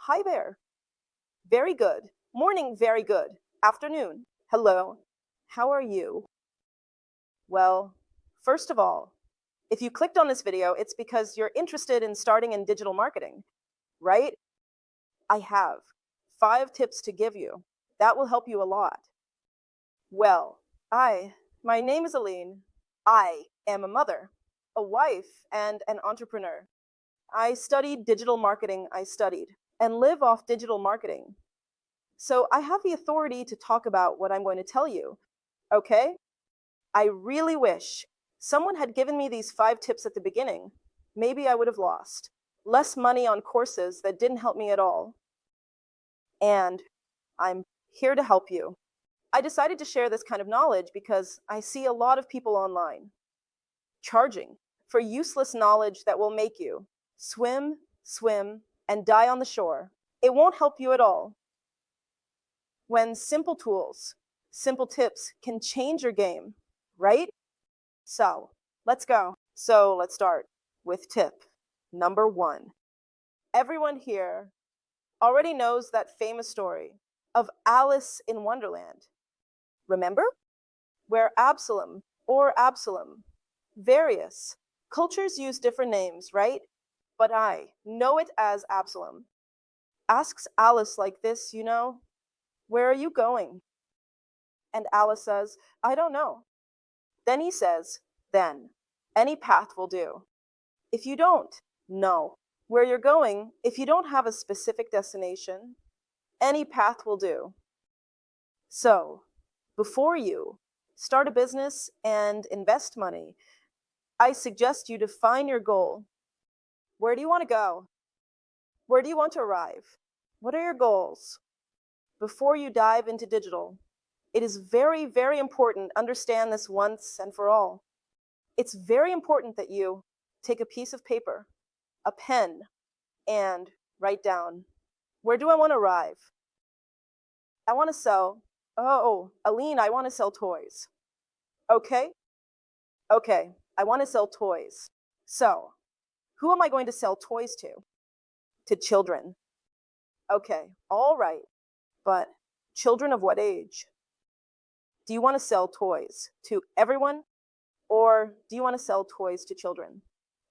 Hi there. Very good. Morning, very good. Afternoon. Hello. How are you? Well, first of all, if you clicked on this video, it's because you're interested in starting in digital marketing, right? I have 5 tips to give you. That will help you a lot. Well, my name is Aline. I am a mother, a wife, and an entrepreneur. I studied digital marketing, and live off digital marketing. So I have the authority to talk about what I'm going to tell you, okay? I really wish someone had given me these 5 tips at the beginning. Maybe I would have lost less money on courses that didn't help me at all. And I'm here to help you. I decided to share this kind of knowledge because I see a lot of people online charging for useless knowledge that will make you swim, and die on the shore. It won't help you at all. When simple tools, simple tips can change your game, right? So let's go. So let's start with tip number 1. Everyone here already knows that famous story of Alice in Wonderland. Remember? Where Absalom, various cultures use different names, right? But I know it as Absalom. Asks Alice like this, where are you going? And Alice says, I don't know. Then he says, then, any path will do. If you don't know where you're going, if you don't have a specific destination, any path will do. So, before you start a business and invest money, I suggest you define your goal. Where do you want to go? Where do you want to arrive? What are your goals? Before you dive into digital, it is very, very important to understand this once and for all. It's very important that you take a piece of paper, a pen, and write down, where do I want to arrive? I want to sell, Aline, I want to sell toys. Okay, I want to sell toys. So, who am I going to sell toys to? To children. Okay, all right. But children of what age? Do you want to sell toys to everyone? Or do you want to sell toys to children?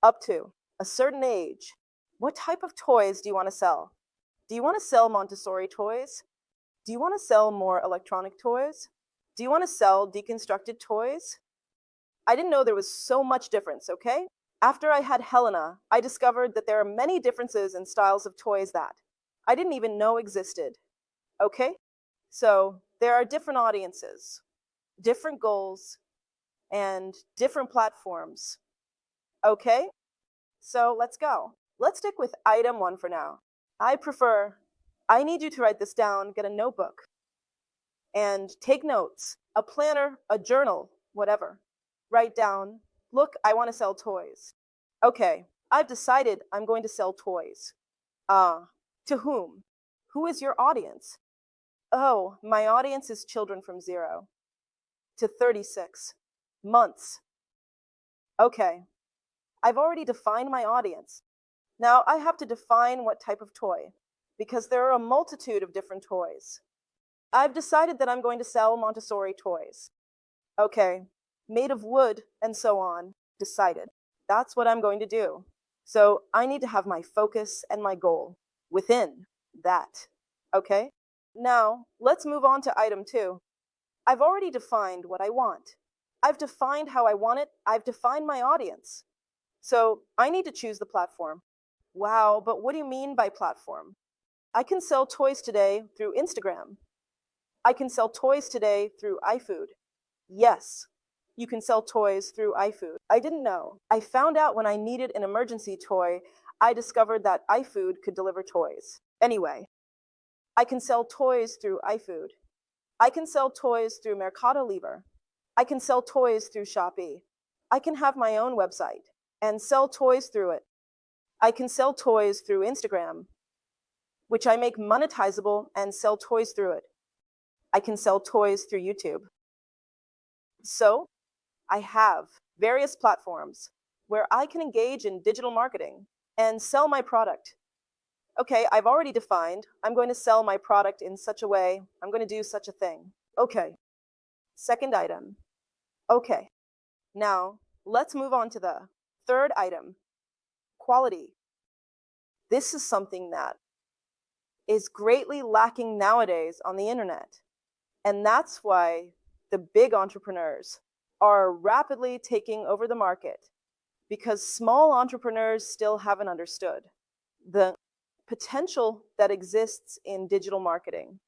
Up to a certain age. What type of toys do you want to sell? Do you want to sell Montessori toys? Do you want to sell more electronic toys? Do you want to sell deconstructed toys? I didn't know there was so much difference, okay? After I had Helena, I discovered that there are many differences in styles of toys that I didn't even know existed. Okay? So there are different audiences, different goals, and different platforms. Okay? So let's go. Let's stick with item 1 for now. I need you to write this down, get a notebook, and take notes, a planner, a journal, whatever. Write down, look, I want to sell toys. Okay, I've decided I'm going to sell toys. To whom? Who is your audience? Oh, my audience is children from 0 to 36 months. Okay, I've already defined my audience. Now I have to define what type of toy, because there are a multitude of different toys. I've decided that I'm going to sell Montessori toys. Okay, made of wood and so on, decided. That's what I'm going to do. So I need to have my focus and my goal within that. Okay? Now, let's move on to item 2. I've already defined what I want. I've defined how I want it. I've defined my audience. So I need to choose the platform. Wow, but what do you mean by platform? I can sell toys today through Instagram. I can sell toys today through iFood. Yes, you can sell toys through iFood. I didn't know. I found out when I needed an emergency toy, I discovered that iFood could deliver toys. Anyway, I can sell toys through iFood. I can sell toys through Mercado Libre. I can sell toys through Shopee. I can have my own website and sell toys through it. I can sell toys through Instagram, which I make monetizable and sell toys through it. I can sell toys through YouTube. So, I have various platforms where I can engage in digital marketing and sell my product. Okay, I've already defined. I'm going to sell my product in such a way. I'm going to do such a thing. Okay. Second item. Okay. Now, let's move on to the third item, quality. This is something that is greatly lacking nowadays on the internet. And that's why the big entrepreneurs are rapidly taking over the market, because small entrepreneurs still haven't understood the potential that exists in digital marketing.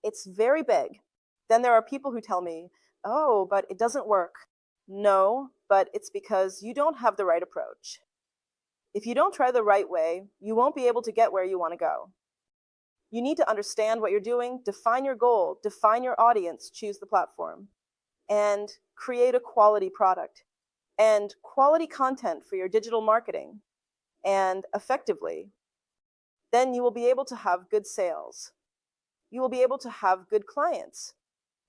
It's very big. Then there are people who tell me, oh, but it doesn't work. No, but it's because you don't have the right approach. If you don't try the right way, you won't be able to get where you want to go. You need to understand what you're doing, define your goal, define your audience, choose the platform, and create a quality product and quality content for your digital marketing, and effectively, then you will be able to have good sales. You will be able to have good clients.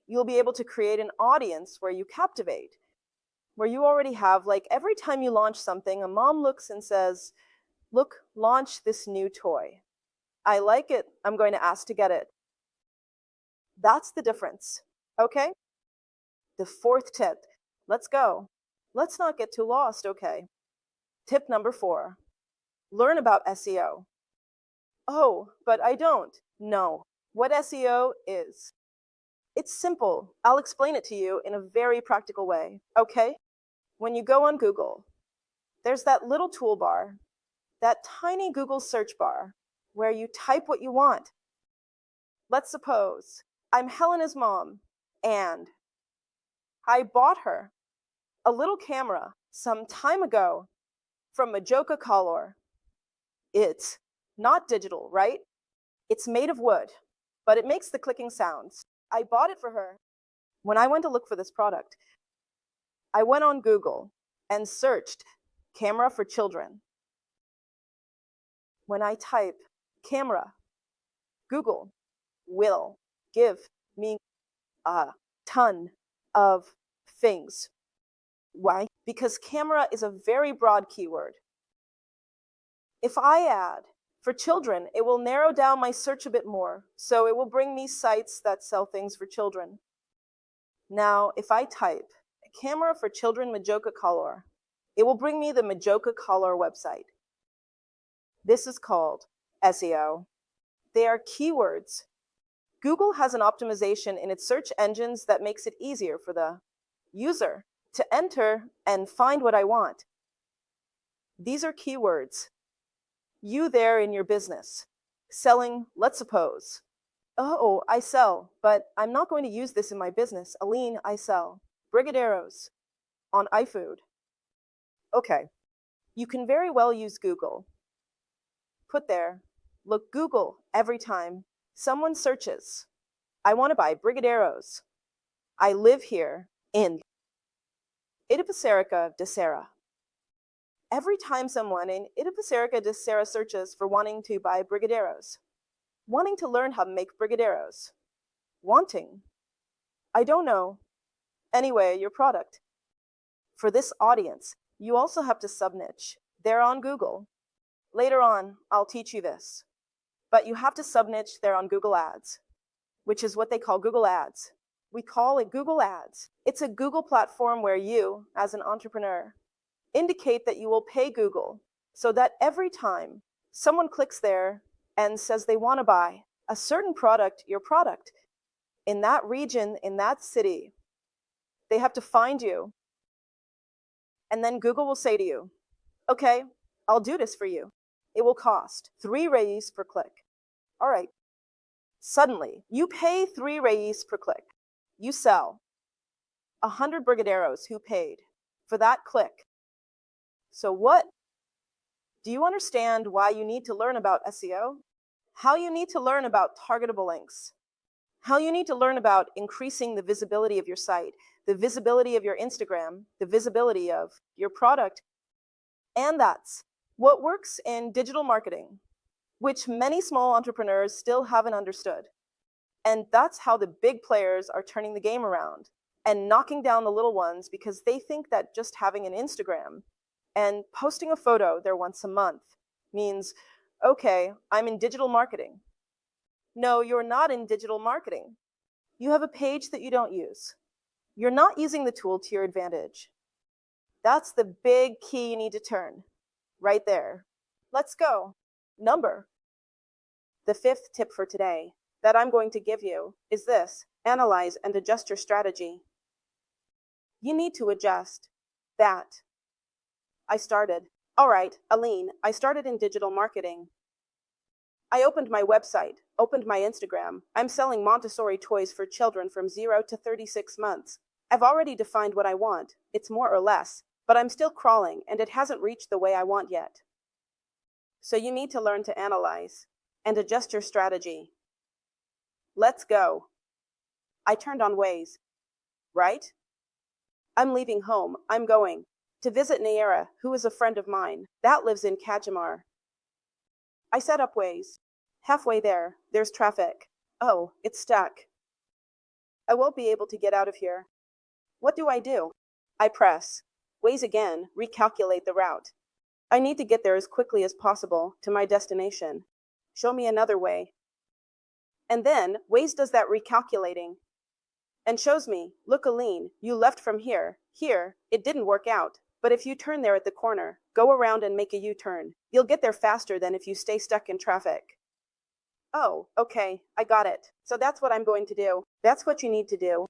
You'll be able to create an audience where you captivate, where you already have, like every time you launch something, a mom looks and says, look, launch this new toy. I like it. I'm going to ask to get it. That's the difference. Okay? The fourth tip. Let's go. Let's not get too lost, okay? Tip number 4. Learn about SEO. Oh, but I don't. No. What SEO is. It's simple. I'll explain it to you in a very practical way, okay? When you go on Google, there's that little toolbar, that tiny Google search bar, where you type what you want. Let's suppose I'm Helena's mom, and I bought her a little camera some time ago from Majoka Color. It's not digital, right? It's made of wood, but it makes the clicking sounds. I bought it for her. When I went to look for this product, I went on Google and searched camera for children. When I type camera, Google will give me a ton of things. Why? Because camera is a very broad keyword. If I add for children, it will narrow down my search a bit more, so it will bring me sites that sell things for children. Now, if I type camera for children Majoka Color, it will bring me the Majoka Color website. This is called SEO. They are keywords. Google has an optimization in its search engines that makes it easier for the user to enter and find what I want. These are keywords. You there in your business, selling, let's suppose. Oh, I sell, but I'm not going to use this in my business. Aline, I sell brigadeiros on iFood. Okay, you can very well use Google. Put there, look Google every time someone searches, I want to buy brigadeiros. I live here in Itapecerica de Serra. Every time someone in Itapecerica de Serra searches for wanting to buy brigadeiros, wanting to learn how to make brigadeiros, wanting, I don't know, anyway, your product. For this audience, you also have to subniche. They're on Google. Later on, I'll teach you this. But you have to subniche there on Google Ads, which is what they call Google Ads. We call it Google Ads. It's a Google platform where you, as an entrepreneur, indicate that you will pay Google so that every time someone clicks there and says they want to buy a certain product, your product, in that region, in that city, they have to find you. And then Google will say to you, okay, I'll do this for you. It will cost 3 reais per click. All right. Suddenly, you pay 3 reais per click. You sell 100 brigadeiros who paid for that click. So what? Do you understand why you need to learn about SEO? How you need to learn about targetable links? How you need to learn about increasing the visibility of your site, the visibility of your Instagram, the visibility of your product? And that's what works in digital marketing, which many small entrepreneurs still haven't understood. And that's how the big players are turning the game around and knocking down the little ones, because they think that just having an Instagram and posting a photo there once a month means, Okay, I'm in digital marketing. No, you're not in digital marketing. You have a page that you don't use. You're not using the tool to your advantage. That's the big key you need to turn. Right there. Let's go. Number. The fifth tip for today that I'm going to give you is this: analyze and adjust your strategy. You need to adjust that. All right, Aline, I started in digital marketing. I opened my website, opened my Instagram. I'm selling Montessori toys for children from 0 to 36 months. I've already defined what I want. It's more or less, but I'm still crawling and it hasn't reached the way I want yet. So you need to learn to analyze and adjust your strategy. Let's go. I turned on Waze, right? I'm leaving home. I'm going to visit Nayera, who is a friend of mine that lives in Kajamar. I set up Waze. Halfway there, there's traffic. Oh, it's stuck. I won't be able to get out of here. What do? I press Waze again, recalculate the route. I need to get there as quickly as possible to my destination. Show me another way. And then Waze does that recalculating and shows me, look, Aline, you left from here. Here, it didn't work out. But if you turn there at the corner, go around and make a U-turn. You'll get there faster than if you stay stuck in traffic. Oh, okay, I got it. So that's what I'm going to do. That's what you need to do.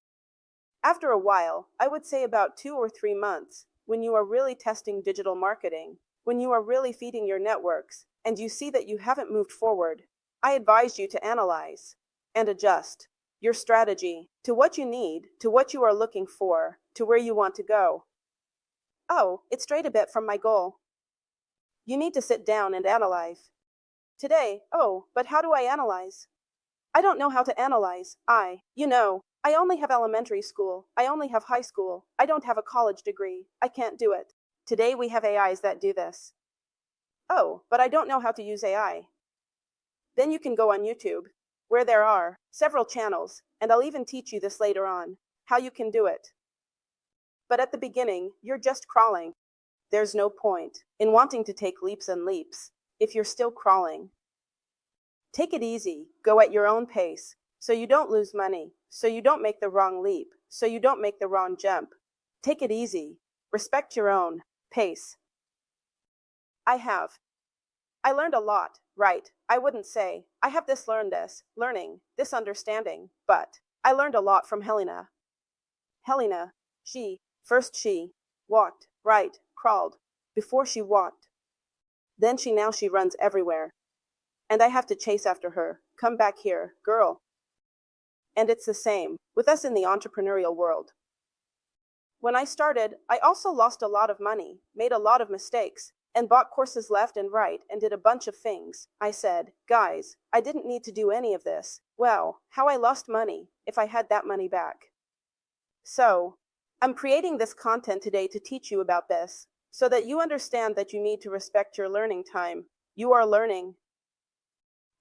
After a while, I would say about 2 or 3 months, when you are really testing digital marketing, when you are really feeding your networks, and you see that you haven't moved forward, I advise you to analyze and adjust your strategy to what you need, to what you are looking for, to where you want to go. Oh, it's strayed a bit from my goal. You need to sit down and analyze. Today, oh, but how do I analyze? I don't know how to analyze. I only have elementary school. I only have high school. I don't have a college degree. I can't do it. Today we have AIs that do this. Oh, but I don't know how to use AI. Then you can go on YouTube, where there are several channels, and I'll even teach you this later on, how you can do it. But at the beginning, you're just crawling. There's no point in wanting to take leaps and leaps if you're still crawling. Take it easy, go at your own pace, so you don't lose money, so you don't make the wrong leap, so you don't make the wrong jump. Take it easy, respect your own pace. I learned a lot, right? I wouldn't say, I have learning, this understanding, but I learned a lot from Helena. Helena, she walked, right, crawled, before she walked. Then she runs everywhere. And I have to chase after her. Come back here, girl. And it's the same with us in the entrepreneurial world. When I started, I also lost a lot of money, made a lot of mistakes, and bought courses left and right and did a bunch of things. I said, guys, I didn't need to do any of this. Well, how I lost money if I had that money back. So, I'm creating this content today to teach you about this, so that you understand that you need to respect your learning time. You are learning.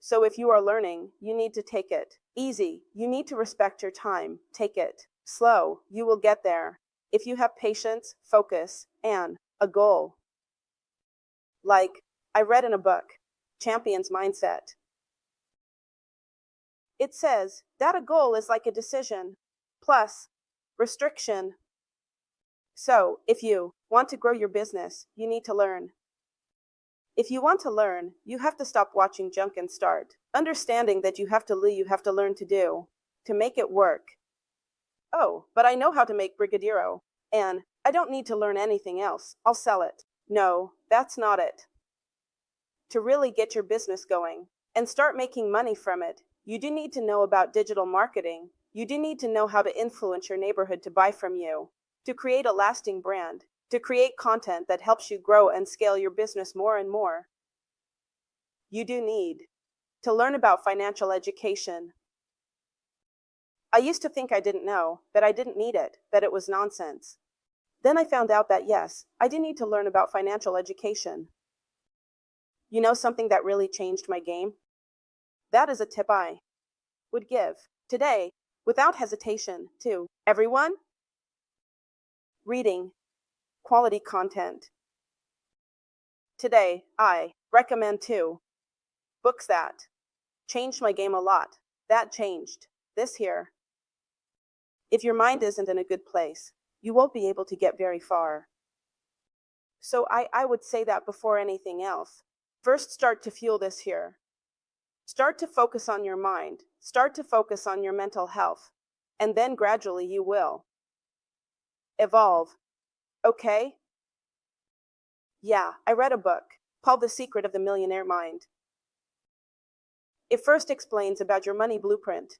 So if you are learning, you need to take it easy. You need to respect your time. Take it slow. You will get there if you have patience, focus, and a goal. Like I read in a book, Champion's Mindset. It says that a goal is like a decision plus restriction. So if you want to grow your business, you need to learn. If you want to learn, you have to stop watching junk and start understanding that you have to learn to do, to make it work. Oh, but I know how to make Brigadeiro, and I don't need to learn anything else. I'll sell it. No, that's not it. To really get your business going and start making money from it, you do need to know about digital marketing. You do need to know how to influence your neighborhood to buy from you, to create a lasting brand, to create content that helps you grow and scale your business more and more. You do need to learn about financial education. I used to think I didn't know, that I didn't need it, that it was nonsense. Then I found out that yes, I do need to learn about financial education. You know something that really changed my game? That is a tip I would give today, without hesitation, to everyone. Reading quality content. Today, I recommend to Books that changed my game a lot. That changed this here. If your mind isn't in a good place, you won't be able to get very far. So I would say that before anything else. First, start to fuel this here. Start to focus on your mind. Start to focus on your mental health. And then gradually you will evolve. Okay? Yeah, I read a book called The Secret of the Millionaire Mind. It first explains about your money blueprint.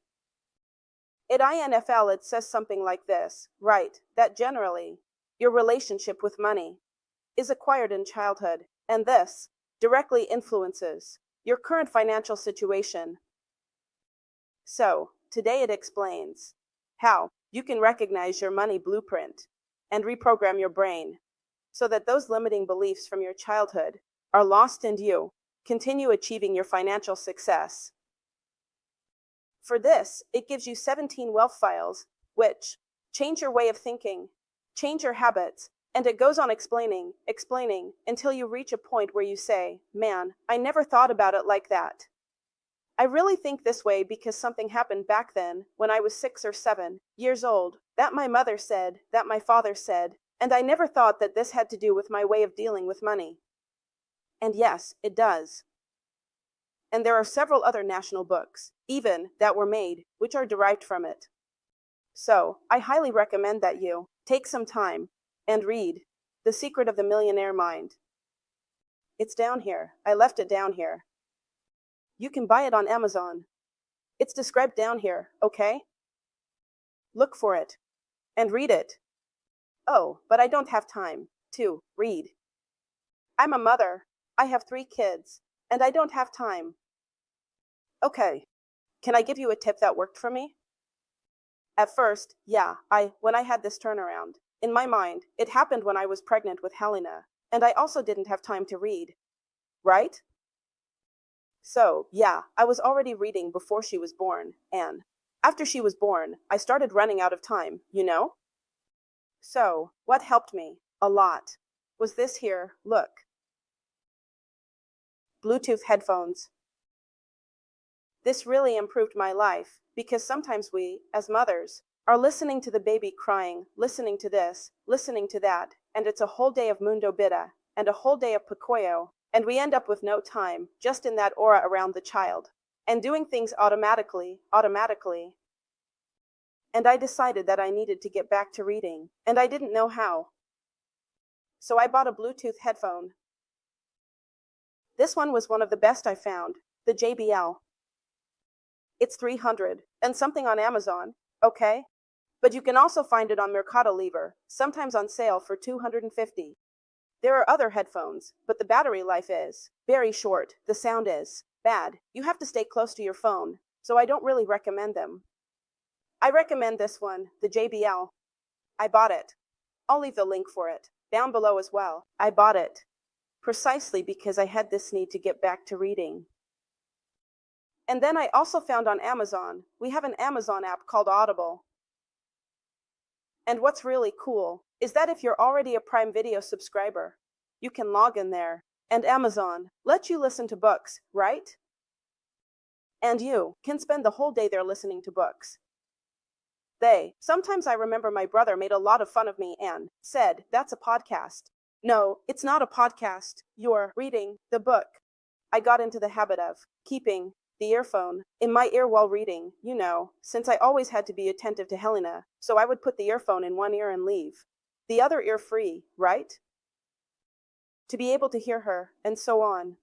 At INFL, it says something like this, right, that generally, your relationship with money is acquired in childhood, and this directly influences your current financial situation. So, today it explains how you can recognize your money blueprint and reprogram your brain so that those limiting beliefs from your childhood are lost and you continue achieving your financial success. For this, it gives you 17 wealth files, which change your way of thinking, change your habits, and it goes on explaining, until you reach a point where you say, man, I never thought about it like that. I really think this way because something happened back then when I was 6 or 7 years old, that my mother said, that my father said, and I never thought that this had to do with my way of dealing with money. And yes, it does. And there are several other national books, even that were made, which are derived from it. So, I highly recommend that you take some time and read The Secret of the Millionaire Mind. It's down here. I left it down here. You can buy it on Amazon. It's described down here, okay? Look for it and read it. Oh, but I don't have time to read. I'm a mother. I have 3 kids, and I don't have time. Okay, can I give you a tip that worked for me? At first, yeah, when I had this turnaround, in my mind, it happened when I was pregnant with Helena, and I also didn't have time to read. Right? So, yeah, I was already reading before she was born, and after she was born, I started running out of time, you know? So, what helped me a lot was this here, look. Bluetooth headphones. This really improved my life because sometimes we, as mothers, are listening to the baby crying, listening to this, listening to that, and it's a whole day of Mundo Bida and a whole day of Pacoyo, and we end up with no time, just in that aura around the child, and doing things automatically. And I decided that I needed to get back to reading, and I didn't know how. So I bought a Bluetooth headphone. This one was one of the best I found, the JBL. It's 300 and something on Amazon, okay? But you can also find it on Mercado Libre, sometimes on sale for $250. There are other headphones, but the battery life is very short. The sound is bad. You have to stay close to your phone, so I don't really recommend them. I recommend this one, the JBL. I bought it. I'll leave the link for it down below as well. I bought it precisely because I had this need to get back to reading. And then I also found on Amazon, we have an Amazon app called Audible. And what's really cool is that if you're already a Prime Video subscriber, you can log in there, and Amazon lets you listen to books, right? And you can spend the whole day there listening to books. Sometimes I remember my brother made a lot of fun of me and said, that's a podcast. No, it's not a podcast. You're reading the book. I got into the habit of keeping the earphone in my ear while reading, you know, since I always had to be attentive to Helena, so I would put the earphone in one ear and leave the other ear free, right? To be able to hear her, and so on.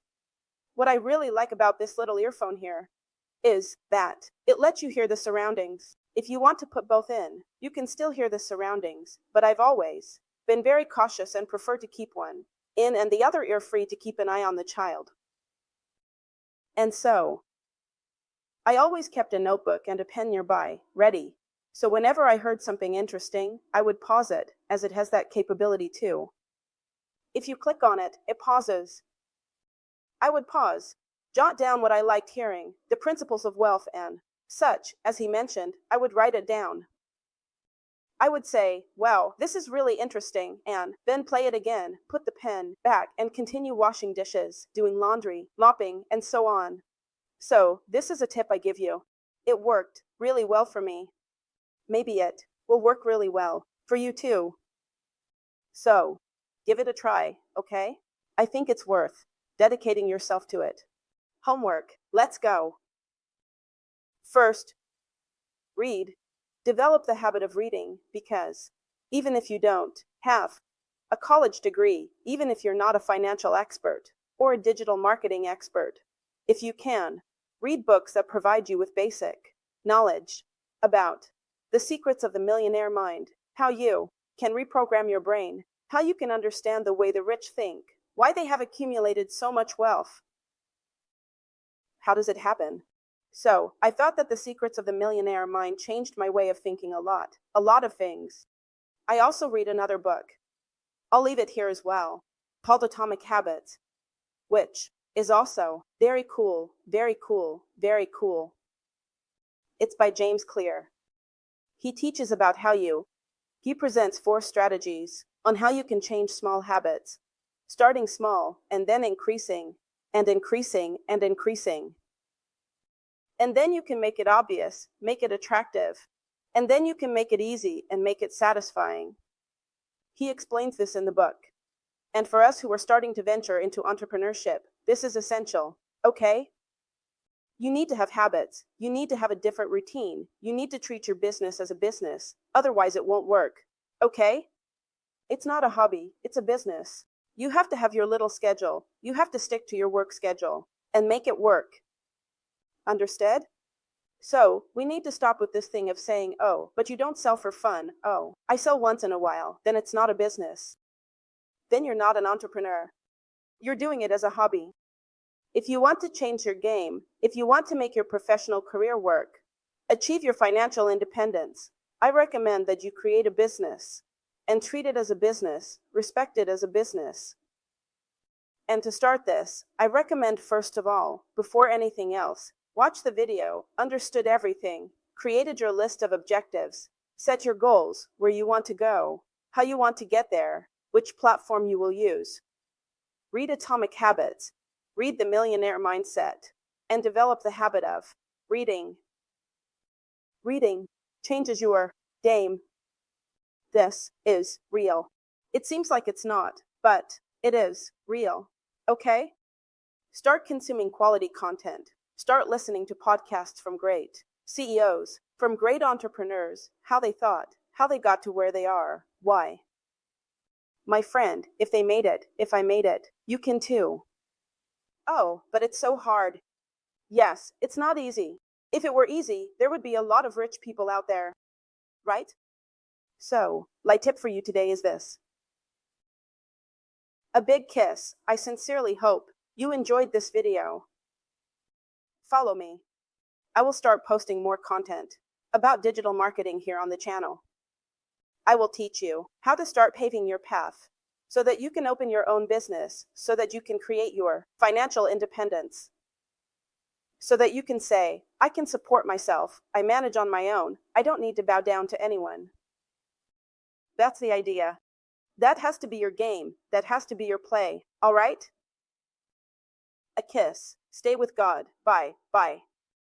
What I really like about this little earphone here is that it lets you hear the surroundings. If you want to put both in, you can still hear the surroundings, but I've always been very cautious and prefer to keep one in and the other ear free to keep an eye on the child. And so, I always kept a notebook and a pen nearby, ready. So whenever I heard something interesting, I would pause it, as it has that capability too. If you click on it, it pauses. I would pause, jot down what I liked hearing, the principles of wealth and such, as he mentioned, I would write it down. I would say, wow, this is really interesting, and then play it again, put the pen back, and continue washing dishes, doing laundry, mopping, and so on. So, this is a tip I give you. It worked really well for me. Maybe it will work really well for you too. So, give it a try, okay? I think it's worth dedicating yourself to it. Homework, let's go. First, read. Develop the habit of reading because even if you don't have a college degree, even if you're not a financial expert or a digital marketing expert, if you can, read books that provide you with basic knowledge about the secrets of the millionaire mind, how you can reprogram your brain, how you can understand the way the rich think, why they have accumulated so much wealth. How does it happen? So, I thought that the secrets of the millionaire mind changed my way of thinking a lot of things. I also read another book. I'll leave it here as well, called Atomic Habits, which is also very cool, very cool, very cool. It's by James Clear. He teaches about he presents 4 strategies on how you can change small habits, starting small and then increasing and increasing and increasing. And then you can make it obvious, make it attractive, and then you can make it easy and make it satisfying. He explains this in the book. And for us who are starting to venture into entrepreneurship, this is essential, okay? You need to have habits. You need to have a different routine. You need to treat your business as a business. Otherwise, it won't work, okay? It's not a hobby, it's a business. You have to have your little schedule. You have to stick to your work schedule and make it work. Understood? So, we need to stop with this thing of saying, oh, but you don't sell for fun. Oh, I sell once in a while. Then it's not a business. Then you're not an entrepreneur. You're doing it as a hobby. If you want to change your game, if you want to make your professional career work, achieve your financial independence, I recommend that you create a business and treat it as a business, respect it as a business. And to start this, I recommend first of all, before anything else, watch the video, understood everything, created your list of objectives, set your goals, where you want to go, how you want to get there, which platform you will use. Read Atomic Habits, read The Millionaire Mindset, and develop the habit of reading. Reading changes your game. This is real. It seems like it's not, but it is real. Okay? Start consuming quality content. Start listening to podcasts from great CEOs, from great entrepreneurs, how they thought, how they got to where they are, why. My friend, if they made it, if I made it, you can too. Oh, but it's so hard. Yes, it's not easy. If it were easy, there would be a lot of rich people out there, right? So, my tip for you today is this. A big kiss. I sincerely hope you enjoyed this video. Follow me. I will start posting more content about digital marketing here on the channel. I will teach you how to start paving your path so that you can open your own business, so that you can create your financial independence, so that you can say, I can support myself, I manage on my own, I don't need to bow down to anyone. That's the idea. That has to be your game. That has to be your play. All right? A kiss. Stay with God. Bye. Bye.